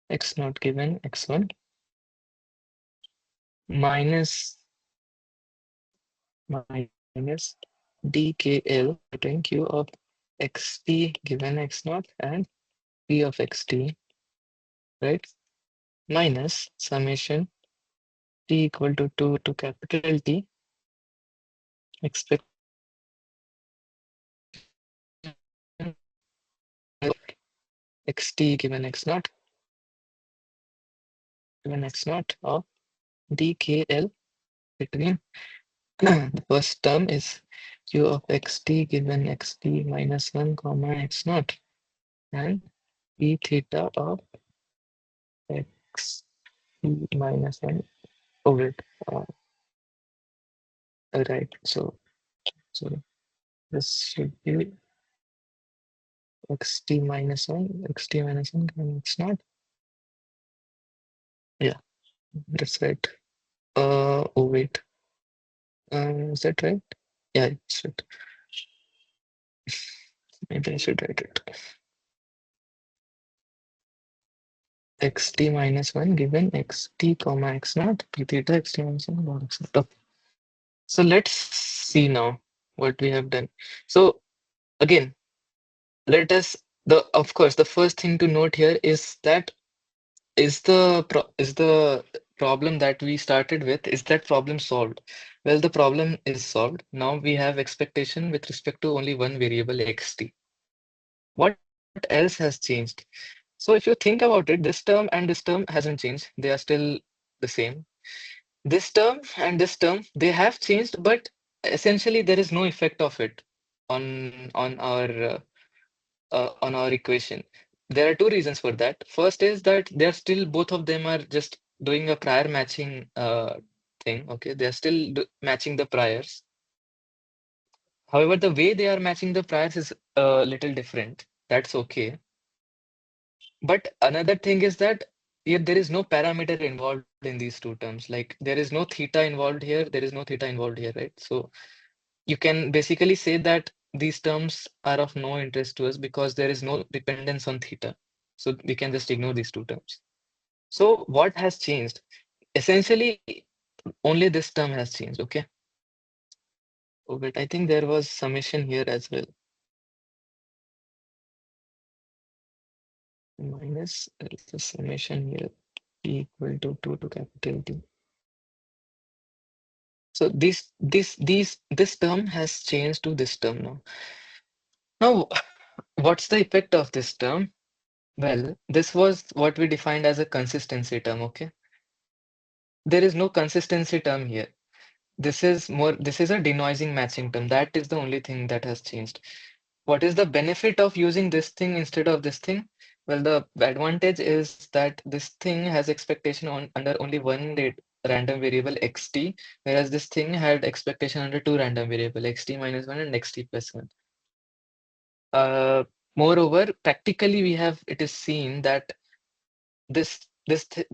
x naught given x1 minus minus dkl between q of xt given x naught and p of xt, right? Minus summation t equal to 2 to capital T expectation xt given x naught of dkl between the first term is q of xt given xt minus 1 comma x naught and p theta of x minus 1. Oh wait, uh, right. So this should be xt minus 1, xt minus 1, and it's not. Yeah, that's right. Oh wait, is that right? Yeah, it's right. Maybe I should write it. Xt minus 1 given xt comma x naught p theta xt minus 1 comma x naught. Okay. So let's see now what we have done. So again, let us, the of course the first thing to note here is that is the problem that we started with, is that problem solved? Well, the problem is solved. Now we have expectation with respect to only one variable xt. What else has changed? So if you think about it, this term and this term hasn't changed. They are still the same. This term and this term, they have changed, but essentially there is no effect of it on our equation. There are two reasons for that. First is that they're still, both of them are just doing a prior matching thing. Okay, they're still matching the priors. However, the way they are matching the priors is a little different. That's okay. But another thing is that there is no parameter involved in these two terms. Like there is no theta involved here, there is no theta involved here, right? So you can basically say that these terms are of no interest to us because there is no dependence on theta. So we can just ignore these two terms. So what has changed? Essentially, only this term has changed, okay? Oh, but I think there was summation here as well. Minus there is a summation here, p equal to 2 to capital T. So this term has changed to this term now. Now, what's the effect of this term? Well, this was what we defined as a consistency term, okay? There is no consistency term here. This is a denoising matching term. That is the only thing that has changed. What is the benefit of using this thing instead of this thing? Well, the advantage is that this thing has expectation on under only one random variable xt, whereas this thing had expectation under two random variable xt minus 1 and xt plus 1. Moreover, practically we have it is seen that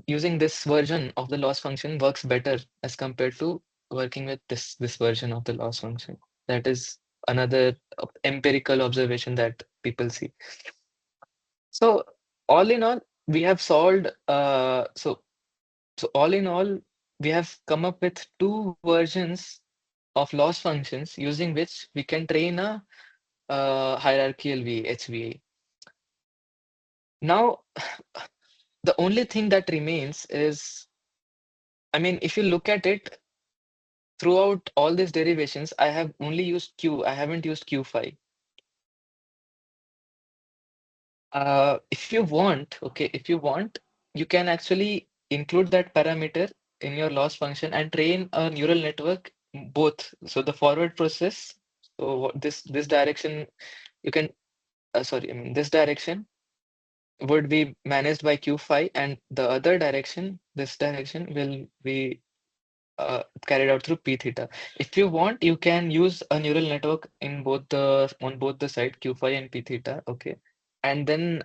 using this version of the loss function works better as compared to working with this version of the loss function. That is another empirical observation that people see. So all in all, we have solved. So all in all, we have come up with two versions of loss functions using which we can train a hierarchical V HVA. Now, the only thing that remains is, I mean, if you look at it, throughout all these derivations, I have only used Q. I haven't used Q5. If you want, okay, if you want, you can actually include that parameter in your loss function and train a neural network both. So the forward process, so this direction you can, sorry, I mean this direction would be managed by Q5 and the other direction, this direction will be carried out through p theta. If you want, you can use a neural network in both the on both the side q5 and p theta, okay, and then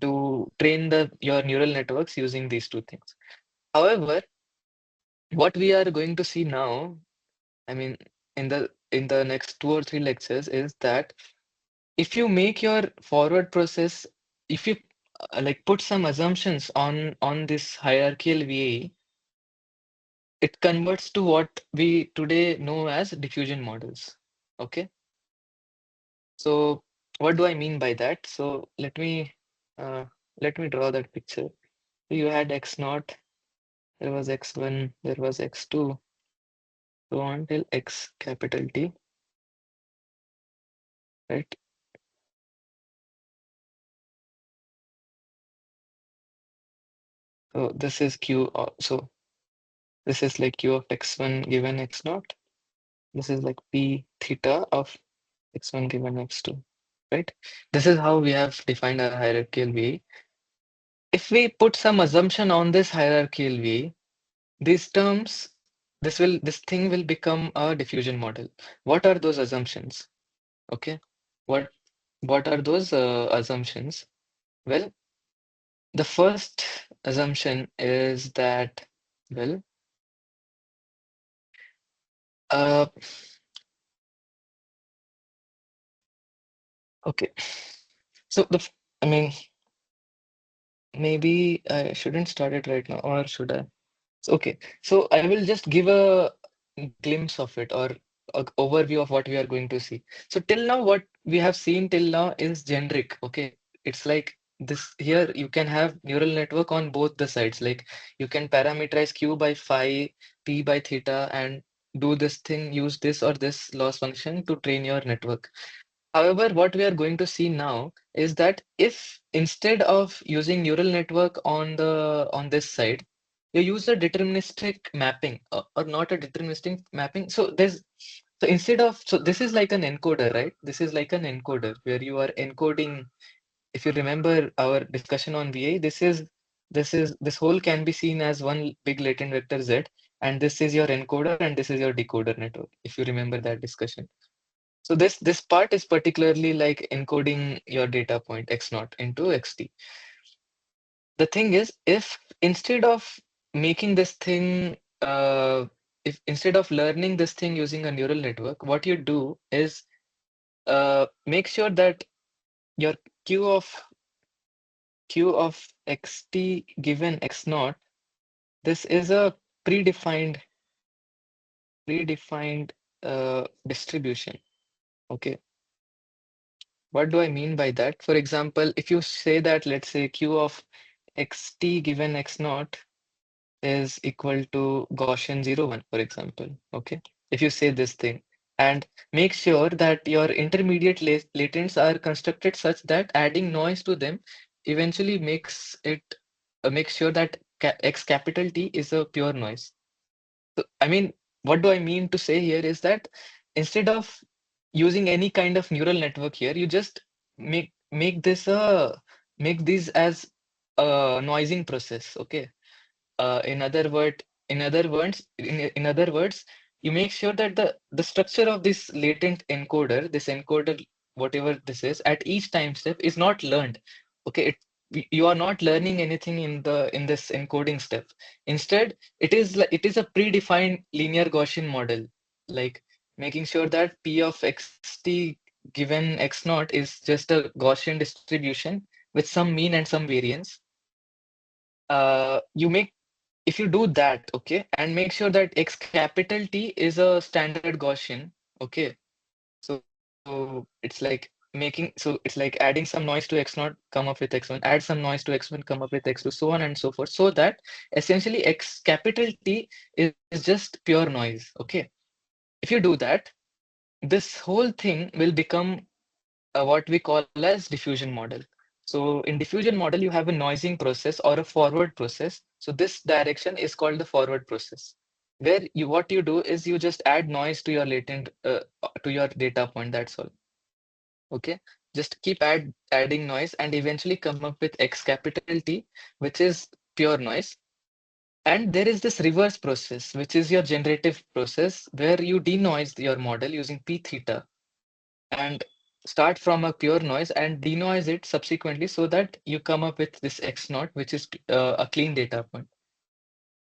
do train the your neural networks using these two things. However, what we are going to see now, I mean, in the next 2 or 3 lectures, is that if you make your forward process, if you like put some assumptions on this hierarchical VAE, it converts to what we today know as diffusion models. Okay, so what do I mean by that? So uh, let me draw that picture. You had x naught, there was x1, there was x2, so on till x capital T, right? So this is q. So this is like q of x1 given x naught. This is like p theta of x1 given x2, right? This is how we have defined our hierarchical VAE. If we put some assumption on this hierarchical V, these terms, this thing will become a diffusion model. What are those assumptions? Okay, what what are those assumptions? Well, the first assumption is that, well, uh, okay. So I mean, maybe I shouldn't start it right now, or should I? Okay, so I will just give a glimpse of it or a overview of what we are going to see. So till now, what we have seen till now is generic. Okay, it's like this here. You can have neural network on both the sides. Like you can parameterize q by phi, p by theta, and do this thing. Use this or this loss function to train your network. However, what we are going to see now is that if instead of using neural network on this side, you use a deterministic mapping or not a deterministic mapping. So instead of so this is like an encoder, right? This is like an encoder where you are encoding. If you remember our discussion on VA, this whole can be seen as one big latent vector Z, and this is your encoder and this is your decoder network. If you remember that discussion. So this part is particularly like encoding your data point x naught into xt. The thing is, if instead of making this thing if instead of learning this thing using a neural network, what you do is make sure that your q of xt given x naught, this is a predefined predefined distribution. Okay, what do I mean by that? For example, if you say that, let's say q of xt given x naught is equal to Gaussian 0, 1, for example. Okay, if you say this thing, and make sure that your intermediate latents are constructed such that adding noise to them eventually makes it makes sure that x capital T is a pure noise. So, I mean, what do I mean to say here is that instead of using any kind of neural network here, you just make this a make these as a noising process. Okay, in other word, in other words, you make sure that the structure of this latent encoder, this encoder, whatever this is, at each time step is not learned. Okay, you are not learning anything in this encoding step. Instead, it is a predefined linear Gaussian model, like making sure that P of xt given x naught is just a Gaussian distribution with some mean and some variance. You make if you do that, okay, and make sure that x capital T is a standard Gaussian, okay. So it's like adding some noise to x naught, come up with x1, add some noise to x1, come up with x2, so on and so forth, so that essentially x capital T is just pure noise, okay. If you do that, this whole thing will become what we call as diffusion model. So in diffusion model, you have a noising process or a forward process. So this direction is called the forward process, where you what you do is you just add noise to your latent to your data point. That's all. Okay, just keep adding noise and eventually come up with x capital T, which is pure noise. And there is this reverse process, which is your generative process, where you denoise your model using p theta and start from a pure noise and denoise it subsequently so that you come up with this x naught, which is a clean data point.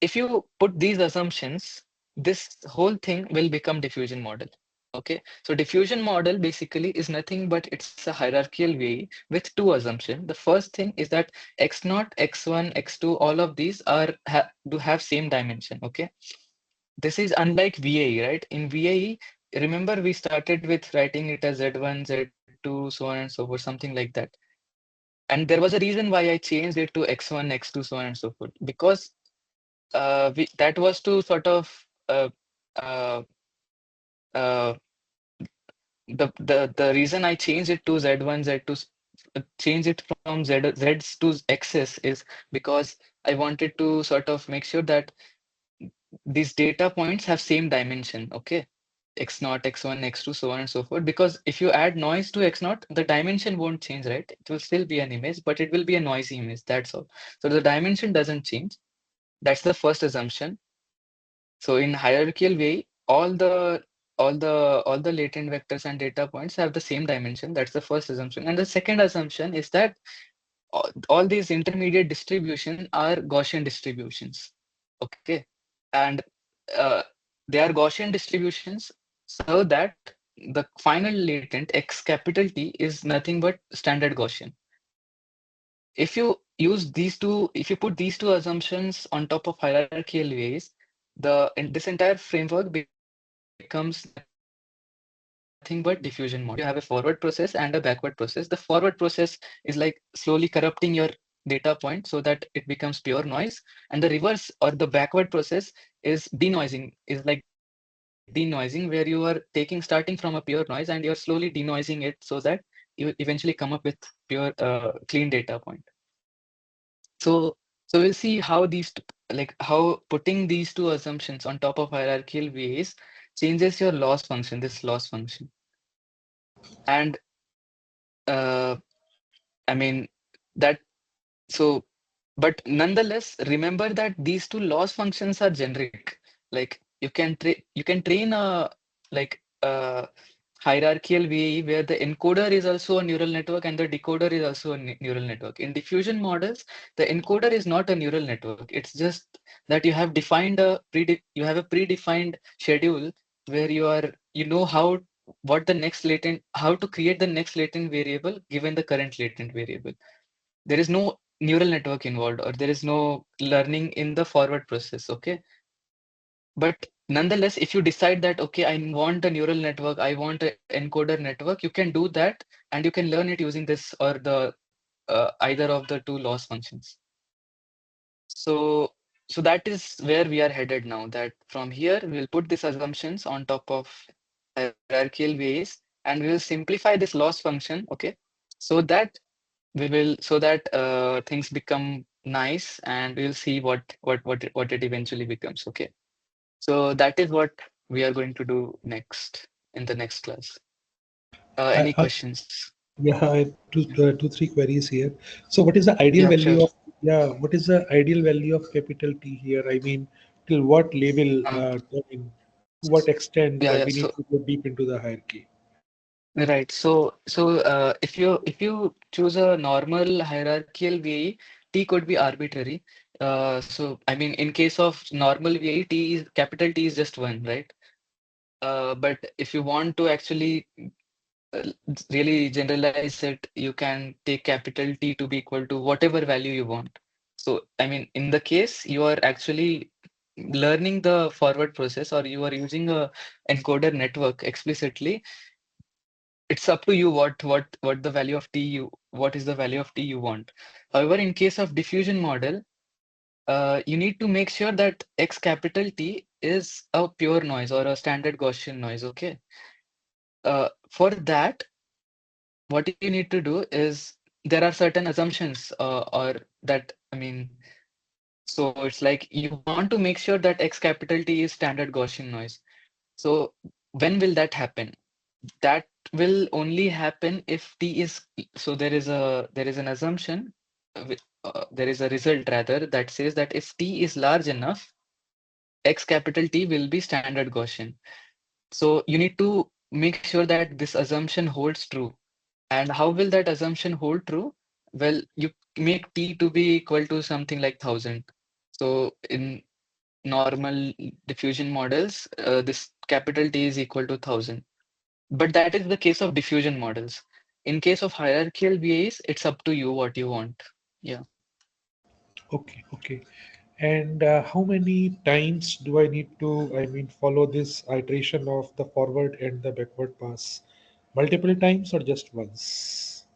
If you put these assumptions, this whole thing will become diffusion model. Okay, so diffusion model basically is nothing but it's a hierarchical VAE with two assumptions. The first thing is that x naught, x1, x2, all of these do have same dimension. Okay, this is unlike VAE, right? In VAE, remember we started with writing it as Z1, Z2, so on and so forth, something like that. And there was a reason why I changed it to X1, X2, so on and so forth, because that was to sort of uh, uh, uh, the reason I changed it to Z1, Z2, change it from Zs to Xs is because I wanted to sort of make sure that these data points have same dimension, okay? X naught, X1, X2, so on and so forth. Because if you add noise to X naught, the dimension won't change, right? It will still be an image, but it will be a noisy image. That's all. So the dimension doesn't change. That's the first assumption. So in hierarchical way, all the latent vectors and data points have the same dimension. That's the first assumption. And the second assumption is that all these intermediate distributions are Gaussian distributions. Okay. And uh, they are Gaussian distributions so that the final latent x capital T is nothing but standard Gaussian. If you if you put these two assumptions on top of hierarchical ways, this entire framework becomes nothing but diffusion model. You have a forward process and a backward process. The forward process is like slowly corrupting your data point so that it becomes pure noise, and the reverse or the backward process is denoising, where you are taking starting from a pure noise and you're slowly denoising it so that you eventually come up with pure clean data point. So we'll see how how putting these two assumptions on top of hierarchical ways changes your loss function, this loss function. And I mean that so but nonetheless, remember that these two loss functions are generic. Like you can train a like hierarchical VAE where the encoder is also a neural network and the decoder is also a neural network. In diffusion models, the encoder is not a neural network. It's just that you have defined a you have a predefined schedule where you know what the next latent how to create the next latent variable given the current latent variable. There is no neural network involved or there is no learning in the forward process. Okay. But nonetheless, if you decide that, okay, I want a neural network, I want an encoder network, you can do that and you can learn it using this or the either of the two loss functions. So, so that is where we are headed now, that from here, we'll put these assumptions on top of hierarchical ways and we will simplify this loss function, okay, so that so that things become nice and we'll see what it eventually becomes, okay. So that is what we are going to do next in the next class. I, Any I, questions? yeah, I have two, three queries here. So, what is the ideal Yeah, value sure. of, yeah? What is the ideal value of capital T here? I mean, till what level? Um, I mean, to what extent yeah, we yeah. need So to go deep into the hierarchy? right. So if you choose a normal hierarchical VAE, T could be arbitrary. So I mean, in case of normal VAE, T is capital T is just one, right? But if you want to actually really generalize it, you can take capital T to be equal to whatever value you want. So, I mean, in the case you are actually learning the forward process or you are using a encoder network explicitly, it's up to you what the value of what is the value of T you want. However, in case of diffusion model, you need to make sure that X capital T is a pure noise or a standard Gaussian noise, okay? For that, what you need to do is there are certain assumptions or that I mean so it's like you want to make sure that X capital T is standard Gaussian noise. So when will that happen? That will only happen if T is so there is an assumption there is a result rather that says that if T is large enough, X capital T will be standard Gaussian. So you need to make sure that this assumption holds true. And how will that assumption hold true? Well, you make T to be equal to something like 1000. So in normal diffusion models, this capital T is equal to 1000. But that is the case of diffusion models. In case of hierarchical VAs, it's up to you what you want. Yeah. Okay, okay. And how many times do I need to, I mean, follow this iteration of the forward and the backward pass? Multiple times or just once?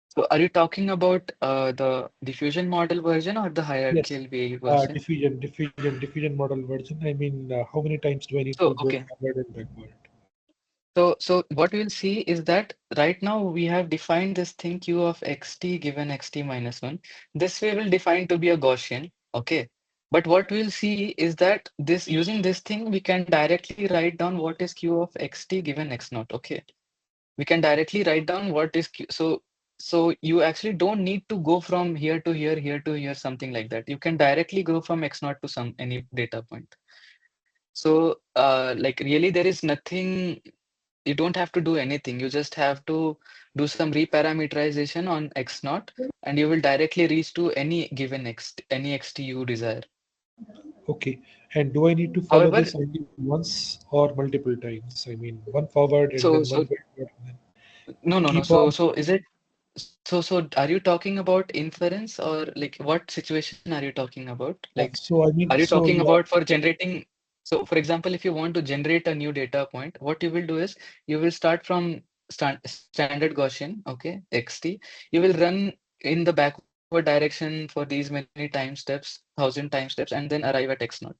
So are you talking about the diffusion model version or the Yes. hierarchical VA version? Diffusion model version. I mean, how many times do I need So, to go okay. forward and backward? So what we'll see is that right now we have defined this thing q of xt given xt minus 1. This we will define to be a Gaussian, okay? But what we'll see is that this using this thing, we can directly write down what is q of xt given x naught, okay? We can directly write down what is q. So you actually don't need to go from here to here, something like that. You can directly go from x naught to some any data point. So like really there is nothing you don't have to do anything. You just have to do some reparameterization on x naught, and you will directly reach to any given any xt you desire. Okay. And do I need to follow However, this only once or multiple times? I mean, one forward and then so one so backward, and then no. keep on. So is it so are you talking about inference or like what situation are you talking about? Like, So I are mean, you so talking yeah. about for generating? So, for example, if you want to generate a new data point, what you will do is you will start from standard Gaussian, okay, xt. You will run in the backward direction for these many time steps, 1000 time steps, and then arrive at x naught.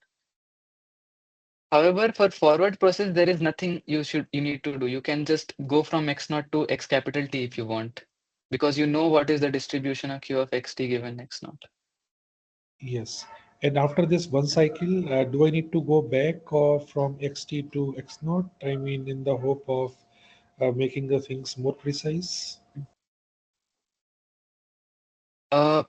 However, for forward process, there is nothing you need to do. You can just go from x naught to x capital T if you want, because you know what is the distribution of q of xt given x naught. Yes. And after this one cycle, do I need to go back from XT to X naught? I mean, in the hope of making the things more precise. Uh,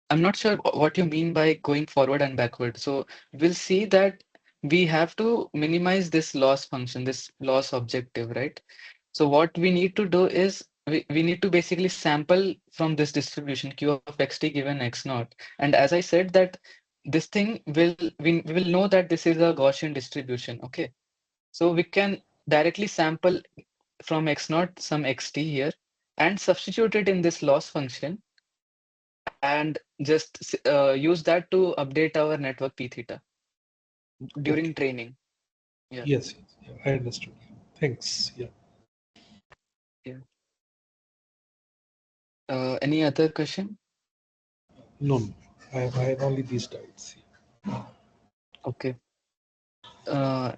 I'm not sure what you mean by going forward and backward. So we'll see that. we have to minimize this loss function, this loss objective, right? So what we need to do is we need to basically sample from this distribution Q of xt given x naught. And as I said that this thing will we will know that this is a Gaussian distribution. Okay. So we can directly sample from x naught some xt here and substitute it in this loss function and just use that to update our network p theta during Okay. training. Yeah. Yes, yes. Yeah, I understood. Thanks. Yeah. Yeah. Any other question? No, no. I have only these doubts. Okay. Yeah.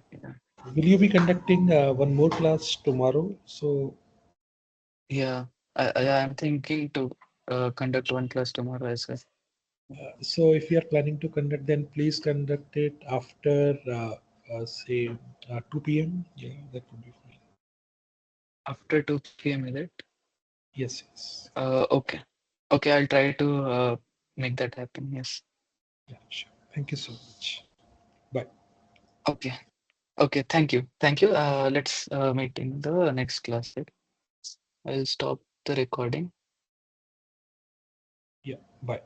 Will you be conducting one more class tomorrow? So, Yeah. I'm thinking to conduct one class tomorrow as well. so if you are planning to conduct, then please conduct it after, say, 2 p.m. Yeah, that would be fine. After 2 p.m. is it? Yes, yes. Okay. Okay, I'll try to make that happen. Yes. Yeah, sure. Thank you so much. Bye. Okay. Okay. Thank you. Thank you. Let's meet in the next class. Right? I'll stop the recording. Yeah, bye.